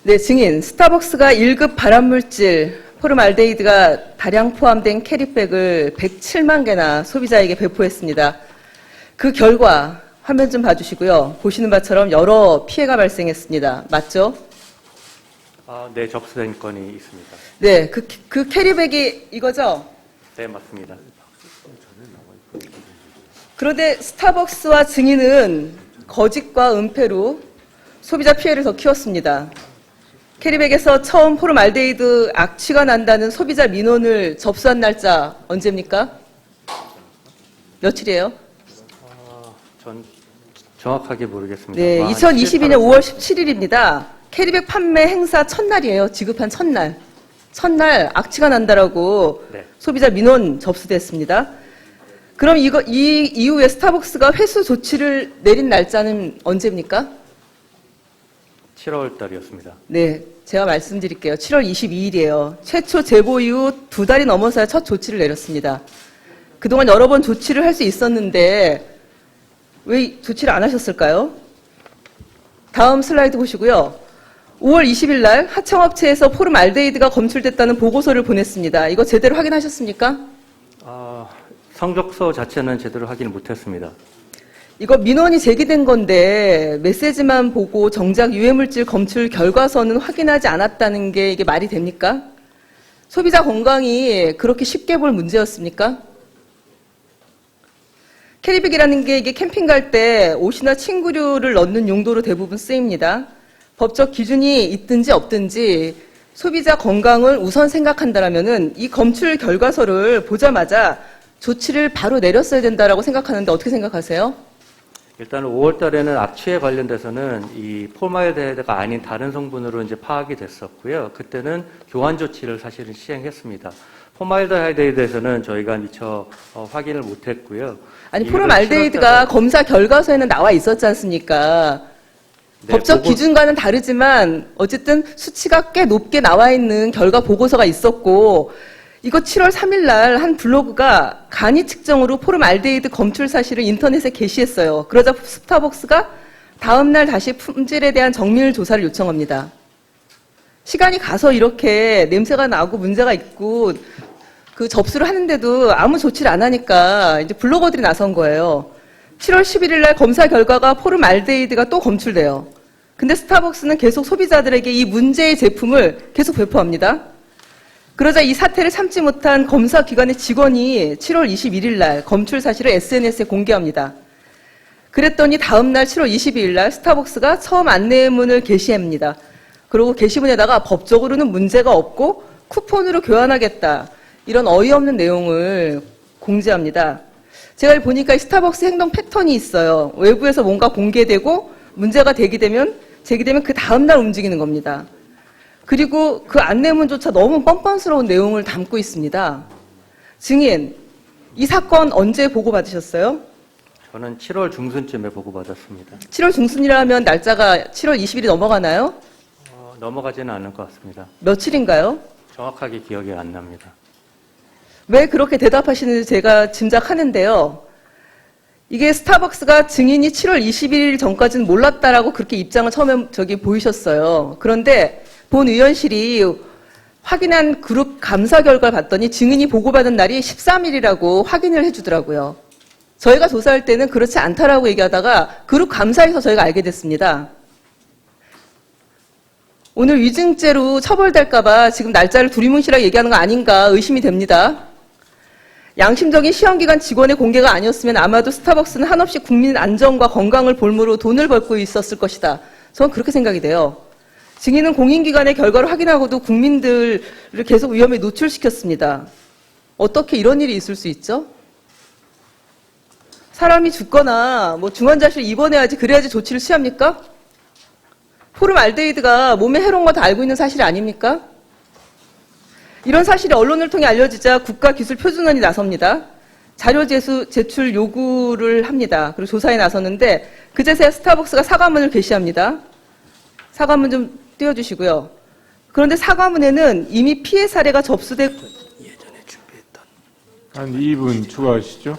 네, 증인. 스타벅스가 1급 발암물질 포름알데히드가 다량 포함된 캐리백을 107만 개나 소비자에게 배포했습니다. 그 결과 화면 좀 봐주시고요. 보시는 바처럼 여러 피해가 발생했습니다. 맞죠? 네, 접수된 건이 있습니다. 네, 그 캐리백이 이거죠? 네, 맞습니다. 그런데 스타벅스와 증인은 거짓과 은폐로 소비자 피해를 더 키웠습니다. 캐리백에서 처음 포름알데히드 악취가 난다는 소비자 민원을 접수한 날짜 언제입니까? 며칠이에요? 전 정확하게 모르겠습니다. 네, 2022년 5월 17일입니다. 캐리백 판매 행사 첫날이에요. 지급한 첫날. 첫날 악취가 난다라고 네. 소비자 민원 접수됐습니다. 그럼 이 이후에 스타벅스가 회수 조치를 내린 날짜는 언제입니까? 7월 달이었습니다. 네, 제가 말씀드릴게요. 7월 22일이에요. 최초 제보 이후 2달이 넘어서야 첫 조치를 내렸습니다. 그동안 여러 번 조치를 할 수 있었는데 왜 조치를 안 하셨을까요? 다음 슬라이드 보시고요. 5월 20일 날 하청업체에서 포름알데히드가 검출됐다는 보고서를 보냈습니다. 이거 제대로 확인하셨습니까? 성적서 자체는 제대로 확인을 못했습니다. 이거 민원이 제기된 건데 메시지만 보고 정작 유해물질 검출 결과서는 확인하지 않았다는 게 이게 말이 됩니까? 소비자 건강이 그렇게 쉽게 볼 문제였습니까? 캐리백이라는 게 이게 캠핑 갈 때 옷이나 침구류를 넣는 용도로 대부분 쓰입니다. 법적 기준이 있든지 없든지 소비자 건강을 우선 생각한다면은 이 검출 결과서를 보자마자 조치를 바로 내렸어야 된다라고 생각하는데 어떻게 생각하세요? 일단 5월 달에는 악취에 관련돼서는 이 포름알데히드가 아닌 다른 성분으로 이제 파악이 됐었고요. 그때는 교환 조치를 사실은 시행했습니다. 포름알데히드에서는 저희가 미처 확인을 못했고요. 아니 포름알데히드가 검사 결과서에는 나와 있었지 않습니까? 네, 법적 기준과는 다르지만 어쨌든 수치가 꽤 높게 나와 있는 결과 보고서가 있었고 이거 7월 3일 날 한 블로그가 간이 측정으로 포름알데히드 검출 사실을 인터넷에 게시했어요. 그러자 스타벅스가 다음 날 다시 품질에 대한 정밀 조사를 요청합니다. 시간이 가서 이렇게 냄새가 나고 문제가 있고 그 접수를 하는데도 아무 조치를 안 하니까 이제 블로거들이 나선 거예요. 7월 11일 날 검사 결과가 포름알데히드가 또 검출돼요. 근데 스타벅스는 계속 소비자들에게 이 문제의 제품을 계속 배포합니다. 그러자 이 사태를 참지 못한 검사기관의 직원이 7월 21일 날 검출 사실을 SNS에 공개합니다. 그랬더니 다음 날 7월 22일 날 스타벅스가 처음 안내문을 게시합니다. 그리고 게시문에다가 법적으로는 문제가 없고 쿠폰으로 교환하겠다. 이런 어이없는 내용을 공지합니다. 제가 보니까 스타벅스 행동 패턴이 있어요. 외부에서 뭔가 공개되고 문제가 제기되면 그 다음날 움직이는 겁니다. 그리고 그 안내문조차 너무 뻔뻔스러운 내용을 담고 있습니다. 증인, 이 사건 언제 보고받으셨어요? 저는 7월 중순쯤에 보고받았습니다. 7월 중순이라면 날짜가 7월 20일이 넘어가나요? 넘어가지는 않을 것 같습니다. 며칠인가요? 정확하게 기억이 안 납니다. 왜 그렇게 대답하시는지 제가 짐작하는데요. 이게 스타벅스가 증인이 7월 21일 전까지는 몰랐다라고 그렇게 입장을 처음에 보이셨어요. 그런데 본 의원실이 확인한 그룹 감사 결과를 봤더니 증인이 보고받은 날이 13일이라고 확인을 해주더라고요. 저희가 조사할 때는 그렇지 않다라고 얘기하다가 그룹 감사에서 저희가 알게 됐습니다. 오늘 위증죄로 처벌될까봐 지금 날짜를 두리뭉실하게 얘기하는 거 아닌가 의심이 됩니다. 양심적인 시험기관 직원의 공개가 아니었으면 아마도 스타벅스는 한없이 국민 안전과 건강을 볼모로 돈을 벌고 있었을 것이다. 저는 그렇게 생각이 돼요. 증인은 공인기관의 결과를 확인하고도 국민들을 계속 위험에 노출시켰습니다. 어떻게 이런 일이 있을 수 있죠? 사람이 죽거나 중환자실 입원해야지 그래야지 조치를 취합니까? 포름알데히드가 몸에 해로운 거 다 알고 있는 사실이 아닙니까? 이런 사실이 언론을 통해 알려지자 국가기술표준원이 나섭니다. 자료 제출 요구를 합니다. 그리고 조사에 나섰는데 그제서야 스타벅스가 사과문을 게시합니다. 사과문 좀 띄워주시고요. 그런데 사과문에는 이미 피해 사례가 접수된 예전에 준비했던 한 2분 추가하시죠.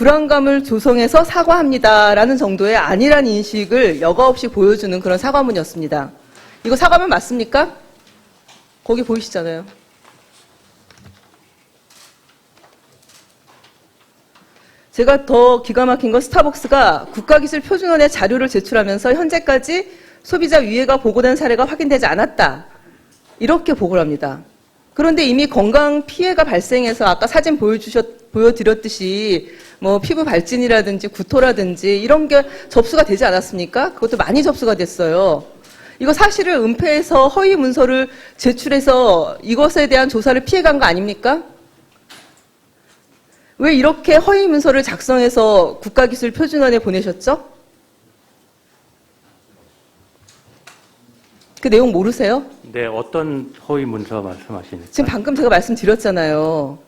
불안감을 조성해서 사과합니다라는 정도의 아니란 인식을 여과 없이 보여주는 그런 사과문이었습니다. 이거 사과문 맞습니까? 거기 보이시잖아요. 제가 더 기가 막힌 건 스타벅스가 국가기술표준원의 자료를 제출하면서 현재까지 소비자 위해가 보고된 사례가 확인되지 않았다. 이렇게 보고를 합니다. 그런데 이미 건강 피해가 발생해서 아까 사진 보여드렸듯이 뭐 피부 발진이라든지 구토라든지 이런 게 접수가 되지 않았습니까? 그것도 많이 접수가 됐어요. 이거 사실을 은폐해서 허위 문서를 제출해서 이것에 대한 조사를 피해간 거 아닙니까? 왜 이렇게 허위 문서를 작성해서 국가기술표준원에 보내셨죠? 그 내용 모르세요? 네, 어떤 허위 문서 말씀하시는지. 지금 방금 제가 말씀드렸잖아요.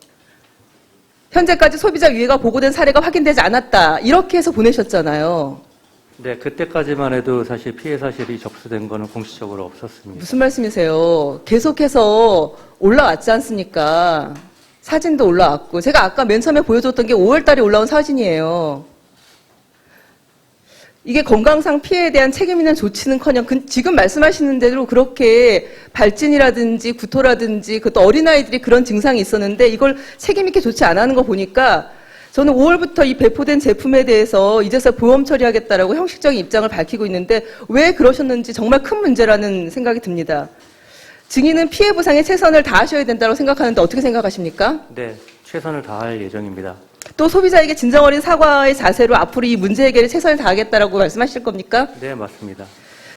현재까지 소비자 유해가 보고된 사례가 확인되지 않았다. 이렇게 해서 보내셨잖아요. 네, 그때까지만 해도 사실 피해 사실이 접수된 거는 공식적으로 없었습니다. 무슨 말씀이세요? 계속해서 올라왔지 않습니까? 사진도 올라왔고. 제가 아까 맨 처음에 보여줬던 게 5월 달에 올라온 사진이에요. 이게 건강상 피해에 대한 책임 있는 조치는커녕 지금 말씀하시는 대로 그렇게 발진이라든지 구토라든지 그것도 어린아이들이 그런 증상이 있었는데 이걸 책임 있게 조치 안 하는 거 보니까 저는 5월부터 이 배포된 제품에 대해서 이제서 보험 처리하겠다라고 형식적인 입장을 밝히고 있는데 왜 그러셨는지 정말 큰 문제라는 생각이 듭니다. 증인은 피해 보상에 최선을 다하셔야 된다고 생각하는데 어떻게 생각하십니까? 네, 최선을 다할 예정입니다. 또 소비자에게 진정 어린 사과의 자세로 앞으로 이 문제 해결에 최선을 다하겠다라고 말씀하실 겁니까? 네, 맞습니다.